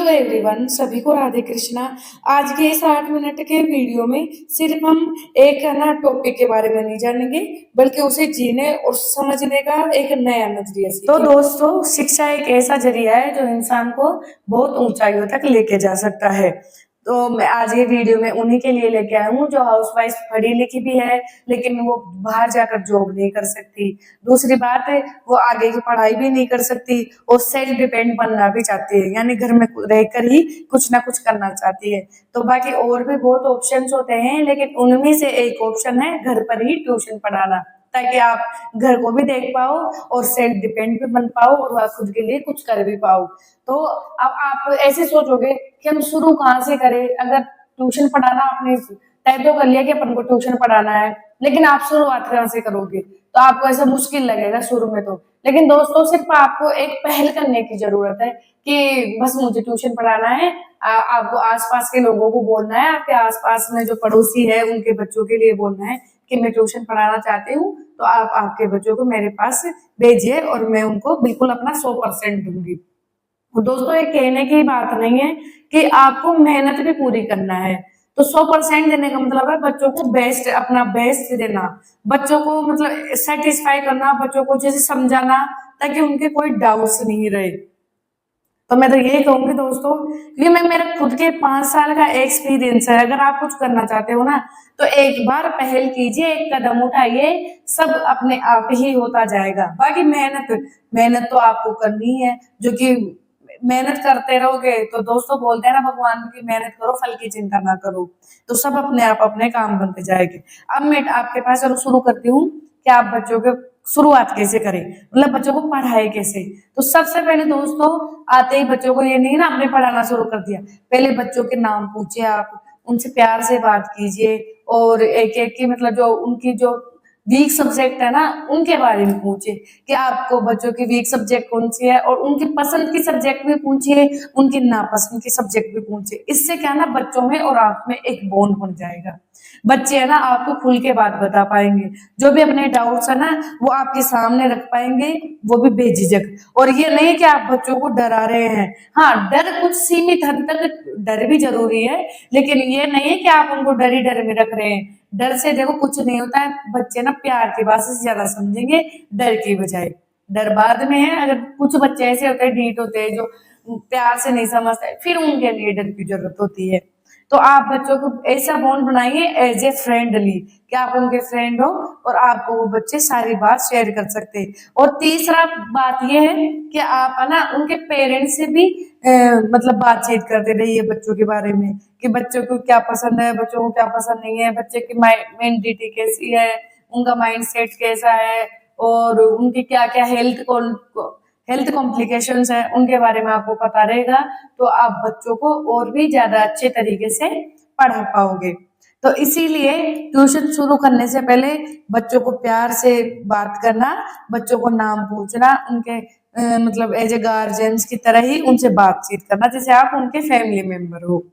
Everyone, सभी को राधे कृष्णा। आज के इस 8 मिनट के वीडियो में सिर्फ हम एक है ना टॉपिक के बारे में नहीं जानेंगे, बल्कि उसे जीने और समझने का एक नया नजरिया सीखेंगे। तो दोस्तों, शिक्षा एक ऐसा जरिया है जो इंसान को बहुत ऊंचाइयों तक लेके जा सकता है। तो मैं आज ये वीडियो में उन्हीं के लिए लेके आया हूँ जो हाउसवाइफ पढ़ी लिखी भी है, लेकिन वो बाहर जाकर जॉब नहीं कर सकती। दूसरी बात है, वो आगे की पढ़ाई भी नहीं कर सकती और सेल्फ डिपेंड बनना भी चाहती है, यानी घर में रहकर ही कुछ ना कुछ करना चाहती है। तो बाकी और भी बहुत ऑप्शंस होते हैं, लेकिन उनमें से एक ऑप्शन है घर पर ही ट्यूशन पढ़ाना, ताकि आप घर को भी देख पाओ और सेल्फ डिपेंड भी बन पाओ और खुद के लिए कुछ कर भी पाओ। तो अब आप ऐसे सोचोगे कि हम शुरू कहाँ से करें। अगर ट्यूशन पढ़ाना आपने तय तो कर लिया कि अपन को ट्यूशन पढ़ाना है, लेकिन आप शुरुआत कहाँ से करोगे? तो आपको ऐसा मुश्किल लगेगा शुरू में तो। लेकिन दोस्तों, सिर्फ आपको एक पहल करने की जरूरत है कि बस मुझे ट्यूशन पढ़ाना है। आपको आसपास के लोगों को बोलना है, आपके आसपास में जो पड़ोसी है उनके बच्चों के लिए बोलना है कि मैं ट्यूशन पढ़ाना चाहती हूँ, तो आप आपके बच्चों को मेरे पास भेजिए और मैं उनको बिल्कुल अपना 100% दूंगी। दोस्तों, ये कहने की बात नहीं है कि आपको मेहनत भी पूरी करना है। तो 100% देने का मतलब है बच्चों को बेस्ट, अपना बेस्ट देना, बच्चों को मतलब सेटिस्फाई करना, बच्चों को जैसे समझाना ताकि उनके कोई डाउट्स नहीं रहे। तो मैं तो यही कहूंगी दोस्तों, क्योंकि मैं मेरा खुद के 5 साल का एक्सपीरियंस है। अगर आप कुछ करना चाहते हो ना, तो एक बार पहल कीजिए, एक कदम उठाइए, सब अपने आप ही होता जाएगा। बाकी मेहनत मेहनत तो आपको करनी है, जो कि मेहनत करते रहोगे तो दोस्तों बोलते हैं ना भगवान की, मेहनत करो फल की चिंता ना करो, तो सब अपने आप अपने काम बनते जाएंगे। अब मैं आपके पास चलो शुरू करती हूँ कि आप बच्चों के शुरुआत कैसे करें, मतलब बच्चों को पढ़ाए कैसे। तो सबसे पहले दोस्तों, आते ही बच्चों को ये नहीं ना आपने पढ़ाना शुरू कर दिया, पहले बच्चों के नाम पूछिए, आप उनसे प्यार से बात कीजिए और एक एक की मतलब जो उनकी जो वीक सब्जेक्ट है ना उनके बारे में पूछिए कि आपको बच्चों की वीक सब्जेक्ट कौन सी है, और उनकी पसंद की सब्जेक्ट भी पूछिए, उनकी नापसंद की सब्जेक्ट भी पूछिए। इससे क्या ना बच्चों में और आप में एक बॉन्ड बन जाएगा। बच्चे है ना आपको खुल के बात बता पाएंगे, जो भी अपने डाउट्स है ना वो आपके सामने रख पाएंगे, वो भी बेझिझक। और ये नहीं कि आप बच्चों को डरा रहे हैं। हाँ, डर कुछ सीमित हद तक डर भी जरूरी है, लेकिन ये नहीं है कि आप उनको डर ही डर में रख रहे हैं। डर से देखो कुछ नहीं होता है, बच्चे ना प्यार की बात से ज्यादा समझेंगे डर की बजाय। डर बाद में है, अगर कुछ बच्चे ऐसे होते हैं, ढीठ होते हैं, जो प्यार से नहीं समझते, फिर उनके लिए डर की जरूरत होती है। तो आप बच्चों को ऐसा बॉन्ड बनाइए एज ए फ्रेंडली, कि आप उनके फ्रेंड हो और आपको वो बच्चे सारी बात शेयर कर सकते हैं। और तीसरा बात ये है कि आप है ना उनके पेरेंट्स से भी मतलब बातचीत करते रहिए बच्चों के बारे में, कि बच्चों को क्या पसंद है, बच्चों को क्या पसंद नहीं है, बच्चे की मेंटालिटी कैसी है, उनका माइंड सेट कैसा है, और उनकी क्या क्या हेल्थ कॉम्प्लिकेशंस है, उनके बारे में आपको पता रहेगा। तो आप बच्चों को और भी ज्यादा अच्छे तरीके से पढ़ा पाओगे। तो इसीलिए ट्यूशन शुरू करने से पहले बच्चों को प्यार से बात करना, बच्चों को नाम पूछना, उनके मतलब एज ए गार्जियंस की तरह ही उनसे बातचीत करना, जैसे आप उनके फैमिली मेंबर हो।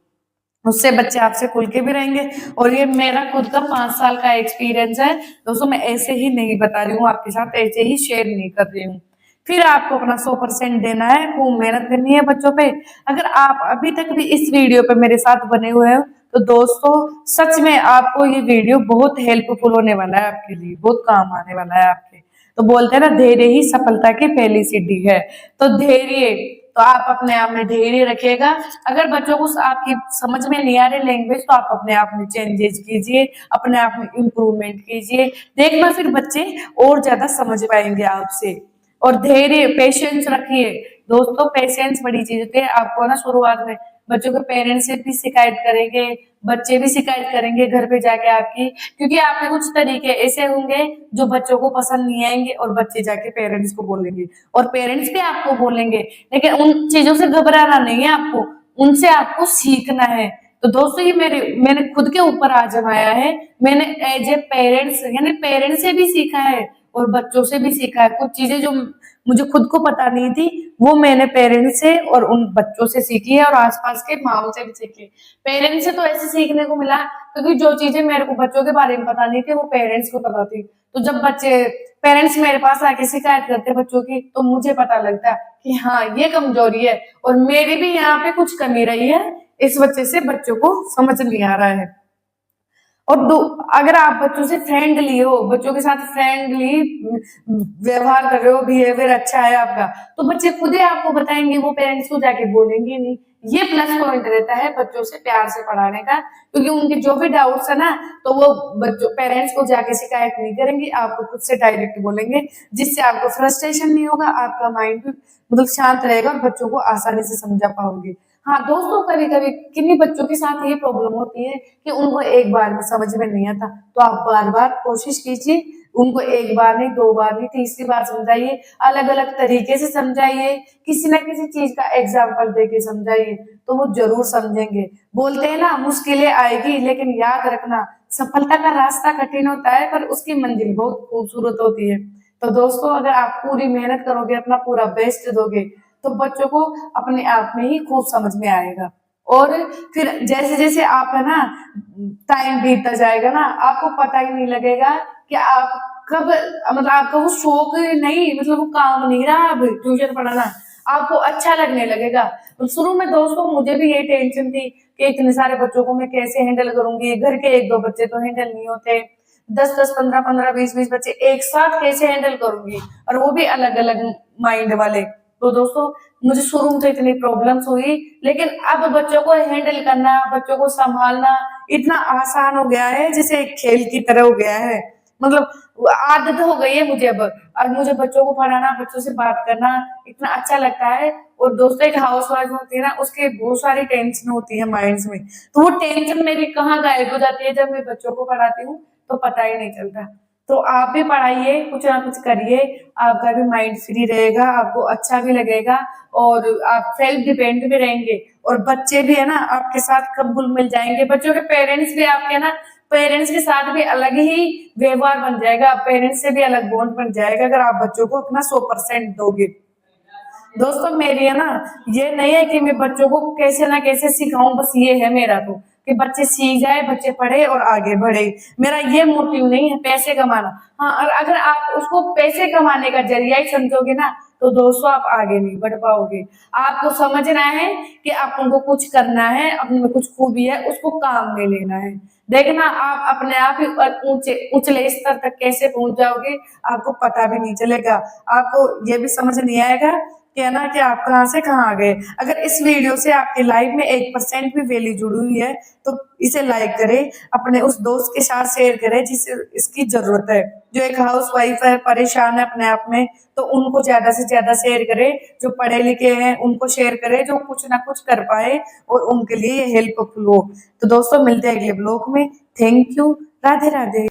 उससे बच्चे आपसे खुल के भी रहेंगे। और ये मेरा खुद का 5 साल का एक्सपीरियंस है दोस्तों, मैं ऐसे ही नहीं बता रही हूँ आपके साथ, ऐसे ही शेयर नहीं कर रही हूँ। फिर आपको अपना 100% देना है, खूब मेहनत करनी है बच्चों पे। अगर आप अभी तक भी इस वीडियो पे मेरे साथ बने हुए हो, तो दोस्तों सच में आपको ये वीडियो बहुत हेल्पफुल होने वाला है, आपके लिए बहुत काम आने वाला है आपके। तो बोलते हैं ना, धैर्य ही सफलता की पहली सीढ़ी है। तो धैर्य, तो आप अपने आप में धैर्य रखिएगा। अगर बच्चों को आपकी समझ में नहीं आ रही लैंग्वेज, तो आप अपने आप में चेंजेस कीजिए, अपने आप में इम्प्रूवमेंट कीजिए, देखना फिर बच्चे और ज्यादा समझ पाएंगे आपसे। और धैर्य, पेशेंस रखिए दोस्तों, पेशेंस बड़ी चीज होती है। आपको ना शुरुआत में बच्चों के पेरेंट्स से भी शिकायत करेंगे, बच्चे भी शिकायत करेंगे घर पे जाके आपकी, क्योंकि आपके कुछ तरीके ऐसे होंगे जो बच्चों को पसंद नहीं आएंगे, और बच्चे जाके पेरेंट्स को बोलेंगे और पेरेंट्स भी आपको बोलेंगे। लेकिन उन चीजों से घबराना नहीं है आपको, उनसे आपको सीखना है। तो दोस्तों, ये मैंने खुद के ऊपर आजमाया है। मैंने एज ए पेरेंट्स, यानी पेरेंट्स से भी सीखा है और बच्चों से भी सीखा है। कुछ चीजें जो मुझे खुद को पता नहीं थी, वो मैंने पेरेंट्स से और उन बच्चों से सीखी है और आसपास के माहौल से भी सीखी है। पेरेंट्स से तो ऐसे सीखने को मिला क्योंकि जो चीजें मेरे को बच्चों के बारे में पता नहीं थी वो पेरेंट्स को पता थी। तो जब बच्चे पेरेंट्स मेरे पास आके शिकायत करते बच्चों की तो मुझे पता लगता कि हाँ ये कमजोरी है और मेरी भी यहाँ पे कुछ कमी रही है, इस वजह से बच्चों को समझ नहीं आ रहा है। और अगर आप बच्चों से फ्रेंडली हो, बच्चों के साथ फ्रेंडली व्यवहार कर रहे हो, बिहेवियर अच्छा है आपका, तो बच्चे खुद ही आपको बताएंगे, वो पेरेंट्स को जाके बोलेंगे नहीं। ये प्लस पॉइंट रहता है बच्चों से प्यार से पढ़ाने का, क्योंकि उनके जो भी डाउट्स है ना तो वो बच्चों पेरेंट्स को जाके शिकायत नहीं करेंगे, आपको खुद से डायरेक्ट बोलेंगे, जिससे आपको फ्रस्ट्रेशन नहीं होगा, आपका माइंड भी मतलब शांत रहेगा और बच्चों को आसानी से समझा पाओगे। हाँ दोस्तों, कभी कभी किन्हीं बच्चों के साथ ये प्रॉब्लम होती है कि उनको एक बार में समझ में नहीं आता, तो आप बार बार कोशिश कीजिए, उनको एक बार नहीं, दो बार नहीं, तीसरी बार समझाइए, अलग अलग तरीके से समझाइए, किसी ना किसी चीज का एग्जाम्पल देके समझाइए, तो वो जरूर समझेंगे। बोलते हैं ना, मुश्किलें आएगी लेकिन याद रखना सफलता का रास्ता कठिन होता है पर उसकी मंजिल बहुत खूबसूरत होती है। तो दोस्तों, अगर आप पूरी मेहनत करोगे, अपना पूरा बेस्ट दोगे, तो बच्चों को अपने आप में ही खूब समझ में आएगा। और फिर जैसे जैसे आप है ना टाइम बीतता जाएगा ना, आपको पता ही नहीं लगेगा कि आप कब मतलब आपका वो शौक नहीं, मतलब वो काम नहीं रहा अब ट्यूशन पढ़ाना, आपको अच्छा लगने लगेगा। तो शुरू में दोस्तों मुझे भी ये टेंशन थी कि इतने सारे बच्चों को मैं कैसे हैंडल करूंगी, घर के एक दो बच्चे तो हैंडल नहीं होते, 10-10, 15-15, 20-20 बच्चे एक साथ कैसे हैंडल करूंगी, और वो भी अलग अलग माइंड वाले। तो दोस्तों मुझे शुरू में तो इतनी प्रॉब्लम्स हुई, लेकिन अब बच्चों को हैंडल करना, बच्चों को संभालना इतना आसान हो गया है जैसे एक खेल की तरह हो गया है। मतलब आदत हो गई है मुझे अब, और मुझे बच्चों को पढ़ाना, बच्चों से बात करना इतना अच्छा लगता है। और दोस्तों, एक हाउस वाइफ होती है ना, उसके बहुत सारी टेंशन होती है माइंड्स में, तो वो टेंशन मेरी कहाँ गायब हो जाती है जब मैं बच्चों को पढ़ाती हूँ, तो पता ही नहीं चलता। तो आप भी पढ़ाइए, कुछ ना कुछ करिए, आपका भी माइंड फ्री रहेगा, आपको अच्छा भी लगेगा और आप सेल्फ डिपेंड भी रहेंगे, और बच्चे भी है ना आपके साथ कब घुल मिल जाएंगे, बच्चों के पेरेंट्स भी आपके ना पेरेंट्स के साथ भी अलग ही व्यवहार बन जाएगा, पेरेंट्स से भी अलग बॉन्ड बन जाएगा अगर आप बच्चों को अपना 100% दोगे। दोस्तों मेरी है ना, ये नहीं है कि मैं बच्चों को कैसे ना कैसे सिखाऊं, बस ये है मेरा तो कि बच्चे सीख जाए, बच्चे पढ़े और आगे बढ़े। मेरा ये मोटिव नहीं है पैसे कमाना। हाँ, और अगर आप उसको पैसे कमाने का जरिया ही समझोगे ना, तो दोस्तों आप आगे नहीं बढ़ पाओगे। आपको समझना है कि आप उनको कुछ करना है, अपने में कुछ खूबी है, उसको काम में लेना है। देखना आप अपने आप ही ऊंचे उछले स्तर तक कैसे पहुंच जाओगे, आपको पता भी नहीं चलेगा। आपको ये भी समझ नहीं आएगा कि है ना कि आप कहाँ से कहाँ आ गए। अगर इस वीडियो से आपकी लाइफ में 1% भी वैल्यू जुड़ी हुई है तो इसे लाइक करें, अपने उस दोस्त के साथ शेयर करें जिसे इसकी जरूरत है, जो एक हाउस वाइफ है, परेशान है अपने आप में, तो उनको ज्यादा से ज्यादा शेयर करें। जो पढ़े लिखे हैं उनको शेयर करें, जो कुछ ना कुछ कर पाए और उनके लिए ये हेल्पफुल हो। तो दोस्तों मिलते हैं अगले ब्लॉग में। Thank you. राधे राधे।